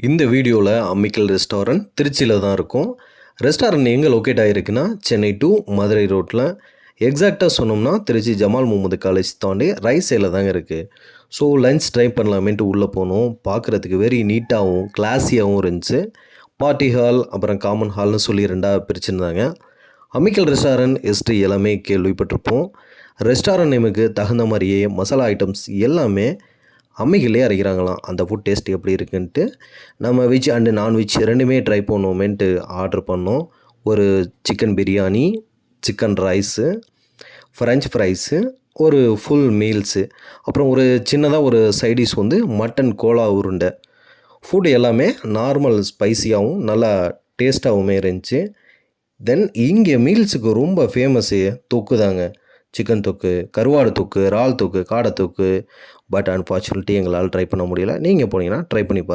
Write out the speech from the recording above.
இந்த வீடியோவில் அம்மிக்கல் ரெஸ்டாரண்ட் திருச்சியில் தான் இருக்கும். ரெஸ்டாரண்ட் எங்கே லொக்கேட் ஆகிருக்குன்னா சென்னை டு மதுரை ரோட்டில். எக்ஸாக்டாக சொன்னோம்னா திருச்சி ஜமால் முகமது காலேஜ் தாண்டி ரைட் சைடில் தாங்க இருக்குது. ஸோ லஞ்ச் ட்ரை பண்ணலாமேன்ட்டு உள்ளே போனோம். பார்க்குறதுக்கு வெரி நீட்டாகவும் கிளாஸியாகவும் இருந்துச்சு. பார்ட்டி ஹால் அப்புறம் காமன் ஹால்னு சொல்லி ரெண்டாக பிரிச்சுருந்தாங்க. அம்மிக்கல் ரெஸ்டாரண்ட் ஹிஸ்ட்ரி எல்லாமே கேள்விப்பட்டிருப்போம். ரெஸ்டாரண்ட் நேமுக்கு தகுந்த மாதிரியே மசாலா ஐட்டம்ஸ் எல்லாமே அம்மிக்கல்லே அரைக்கிறாங்களாம். அந்த ஃபுட் டேஸ்ட் எப்படி இருக்குன்ட்டு நம்ம வெஜ் அண்டு நான்வெஜ் ரெண்டுமே ட்ரை பண்ணுவோமேன்ட்டு ஆர்டர் பண்ணோம். ஒரு chicken biryani, chicken rice, French fries, ஒரு ஃபுல் மீல்ஸு, அப்புறம் ஒரு சின்னதாக ஒரு சைடிஷ் வந்து மட்டன் கோலா உருண்டை. ஃபுட் எல்லாமே நார்மல் ஸ்பைஸியாகவும் நல்லா டேஸ்ட்டாகவுமே இருந்துச்சு. தென் இங்கே மீல்ஸுக்கு ரொம்ப ஃபேமஸ்ஸு தொக்கு தாங்க. சிக்கன் தொக்கு, கருவாடு தொக்கு, இறால் தொக்கு, காடை தொக்கு. பட் அன்ஃபார்ச்சுனேட்லி எங்களால் ட்ரை பண்ண முடியல. நீங்கள் போனீங்கன்னா ட்ரை பண்ணி பாருங்கள்.